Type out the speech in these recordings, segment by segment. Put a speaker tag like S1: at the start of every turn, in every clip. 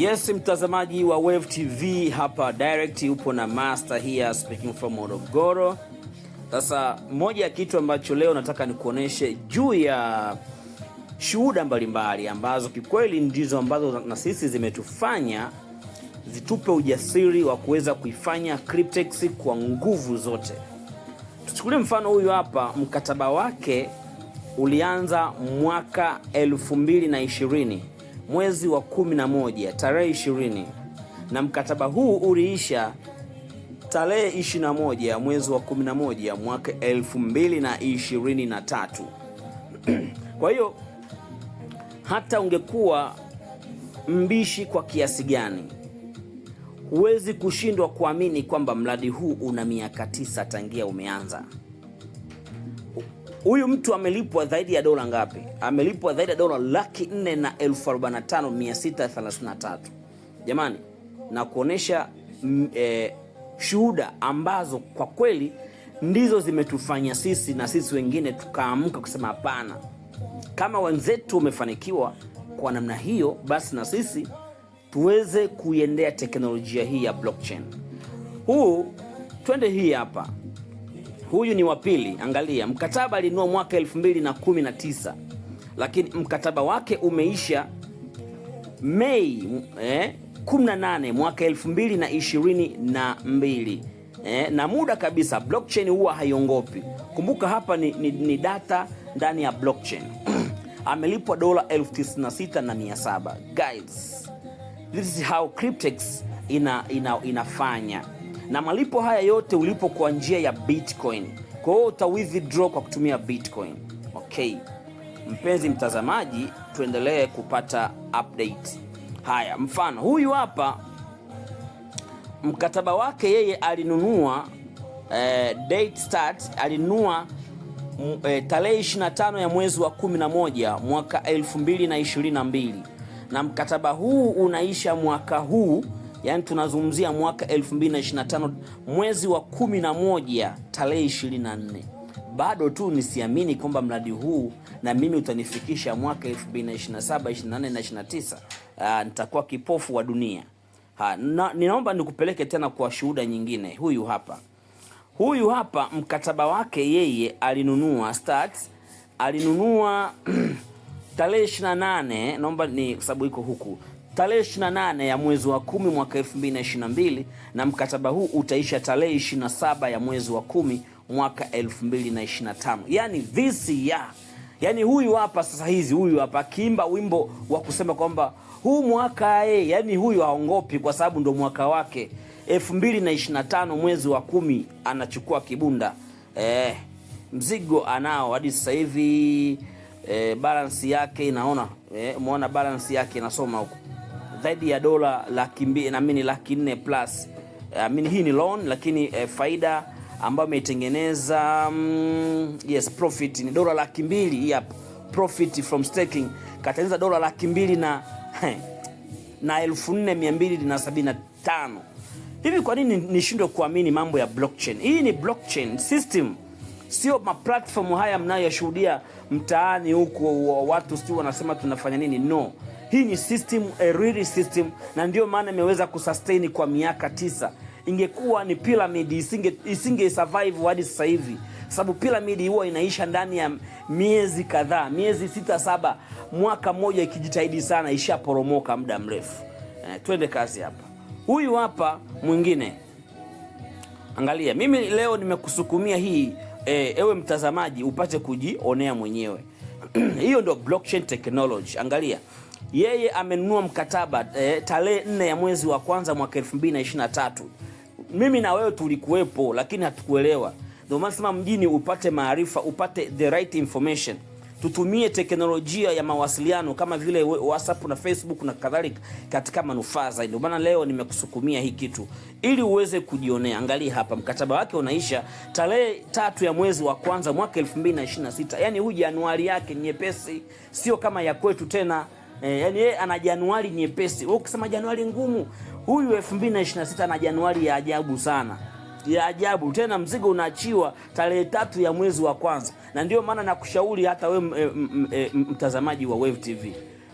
S1: Yes, mtazamaji wa Wave TV hapa direct, upo na Master here speaking from Morogoro. Sasa moja ya kitu ambacho leo nataka nikuoneshe juu ya shuhuda mbalimbali ambazo kikweli ndizo ambazo na sisi zimetufanya zitupe ujasiri wa kuweza kuifanya Cryptex kwa nguvu zote. Tuchukulie mfano huyu hapa, mkataba wake ulianza mwaka 2020 mwezi wa 11 tarehe 20, na mkataba huu uliisha tarehe 21 mwezi wa 11 mwaka 2023. Kwa hiyo hata ungekuwa mbishi kwa kiasi gani, huwezi kushindwa kuamini kwamba mradi huu una miaka 9 tangia umeanza. Huyu mtu amelipwa zaidi ya dola ngapi? Amelipwa zaidi ya dola 445,633. Jamani, na kuonesha shuhuda ambazo kwa kweli ndizo zimetufanya sisi na sisi wengine tukaamka kusema hapana, kama wenzetu wamefanikiwa kwa namna hiyo, basi na sisi tuweze kuiendea teknolojia hii ya blockchain. Twende hii hapa. Huyu ni wa pili. Angalia, mkataba alinunua mwaka 2019, lakini mkataba wake umeisha Mei 18 mwaka 2022. Na muda kabisa. Blockchain huwa haiongopi. Kumbuka hapa ni data ndani ya blockchain. Amelipwa dola 96,700. Guys, this is how Cryptex inafanya. Na malipo haya yote ulipo kwa njia ya Bitcoin. Kwa hiyo uta withdraw kwa kutumia Bitcoin. Okay. Mpenzi mtazamaji, tuendelee kupata update. Haya, mfano huyu hapa, mkataba wake yeye alinunua date start alinunua tarehe 25 ya mwezi wa 11 mwaka 2022, na mkataba huu unaisha mwaka huu. Yani tunazungumzia mwaka 2025 mwezi wa 11 tarehe 24. Bado tu nisiamini kwamba mradi huu na mimi utanifikisha mwaka 2027, 24 na 29. Nitakuwa kipofu wa dunia. Ninaomba nikupeleke tena kwa shuhuda nyingine. Huyu hapa mkataba wake yeye alinunua alinunua tarehe 28, naomba ni sababu iko huku, tarehe 28 ya mwezi wa 10 mwaka 2022, na mkataba huu utaisha tarehe 27 ya mwezi wa 10 mwaka 2025. Yani this year. Yani huyu hapa sasa huyu hapa kimba wimbo wa kusema kwamba huu mwaka yani huyu haongopi kwa sababu ndo mwaka wake 2025 mwezi wa 10 anachukua kibunda. Mzigo anao hadi sasa hivi. Balance yake inaona, umeona balance yake inasoma huko zaidi ya dola 200,000 na mimi 400,000 plus. Hii ni loan, lakini faida ambayo imetengeneza yes, profit ni dola 200,000. Hii hapa profit from staking katengeneza dola 200,000 na 4,275. Hivi kwa nini nishindwe kuamini mambo ya blockchain? Hii ni blockchain system, sio platform haya mnayoshuhudia mtaani huko watu sio wanasema tunafanya nini. No, hii ni system, a real system, na ndio maana imeweza kusustain kwa miaka 9. Ingekuwa ni pyramid isinge survive hadi sasa hivi, sababu pyramid huwa inaisha ndani ya miezi kadhaa, miezi 6-7, mwaka mmoja ikijitahidi sana ishaporomoka muda mrefu. Twende kazi hapa. Huyu hapa mwingine. Angalia, mimi leo nimekusukumia hii ewe mtazamaji upate kujionea mwenyewe. Hiyo ndio blockchain technology. Angalia, yeye amenunua mkataba tarehe 4 ya mwezi wa kwanza mwaka 2023. Mimi na wewe tulikuwepo, lakini hatukuelewa. Ndio maana sema mjini upate maarifa, upate the right information. Tutumie teknolojia ya mawasiliano kama vile WhatsApp na Facebook na kadhalika katika manufaa zaidi. Ndio maana leo nimekusukumia hii kitu ili uweze kujionea. Angalia hapa, mkataba wake unaisha tarehe 3 ya mwezi wa kwanza mwaka 2026. Yani huyu Januari yake nyepesi, sio kama ya kwetu tena. Yani yeye ana Januari nyepesi. Wewe ukisema Januari ngumu, huyu 2026 ana Januari ya ajabu sana. Ya ajabu tena, mzigo unaachiwa tarehe 3 ya mwezi wa kwanza. Na ndio maana nakushauri hata wewe mtazamaji wa Wave TV,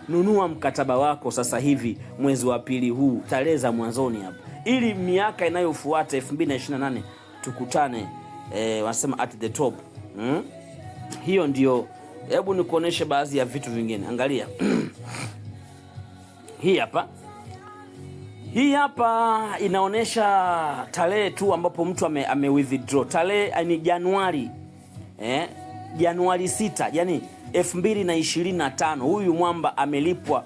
S1: nunua mkataba wako sasa hivi mwezi wa pili huu, tarehe za mwanzoni hapo, ili miaka inayofuata 2028 tukutane wanasema at the top. Hiyo ndio. Hebu nikuoneshe baadhi ya vitu vingine. Angalia. Hii hapa inaonesha tarehe tu ambapo mtu ame withdraw. Tarehe ni Januari. Januari 6, yani 2025. Huyu mwamba amelipwa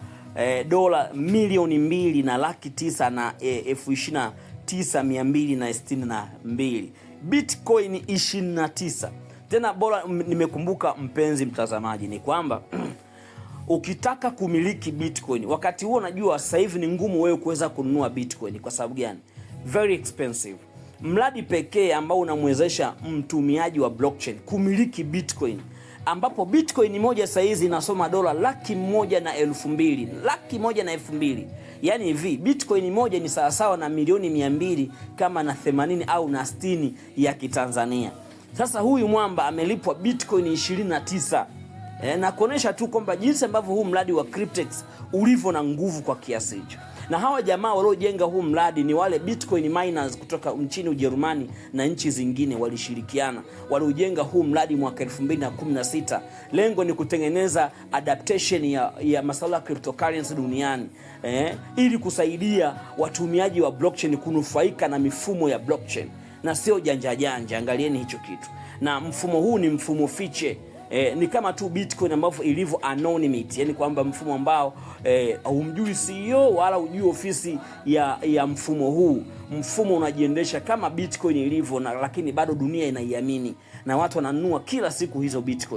S1: dola milioni 2,29,262. Bitcoin 29. Tena bora nimekumbuka, mpenzi mtazamaji, ni kwamba ukitaka kumiliki Bitcoin wakati huo, najua sasa hivi ni ngumu wewe kuweza kununua Bitcoin. Kwa sababu gani? Very expensive. Mradi pekee ambao unamwezesha mtumiaji wa blockchain kumiliki Bitcoin, ambapo Bitcoin moja sasa hizi inasoma dola 1,102,000. 1,102,000. Yani hivi Bitcoin moja ni sawasawa na milioni 200 kama na 80 au na 60 ya Kitanzania. Sasa huyu mwamba amelipwa Bitcoin 29. Na kuonesha tu kwamba jinsi ambavyo huu mradi wa Cryptex ulivyo na nguvu kwa kiasi hicho. Na hawa jamaa waliojenga huu mradi ni wale Bitcoin miners kutoka nchini Ujerumani na nchi zingine, walishirikiana. Waliojenga huu mradi mwaka 2016. Lengo ni kutengeneza adaptation ya masuala ya cryptocurrency duniani, ili kusaidia watumiaji wa blockchain kunufaika na mifumo ya blockchain na sio janja janja. Angalieni hicho kitu. Na mfumo huu ni mfumo fiche. Ni kama tu Bitcoin ambavyo ilivyo anonymity, yani kwamba mfumo ambao humjui CEO wala hujui ofisi ya mfumo huu. Mfumo unajiendesha kama Bitcoin ilivyo, lakini bado dunia inaiamini na watu wananunua kila siku hizo Bitcoin.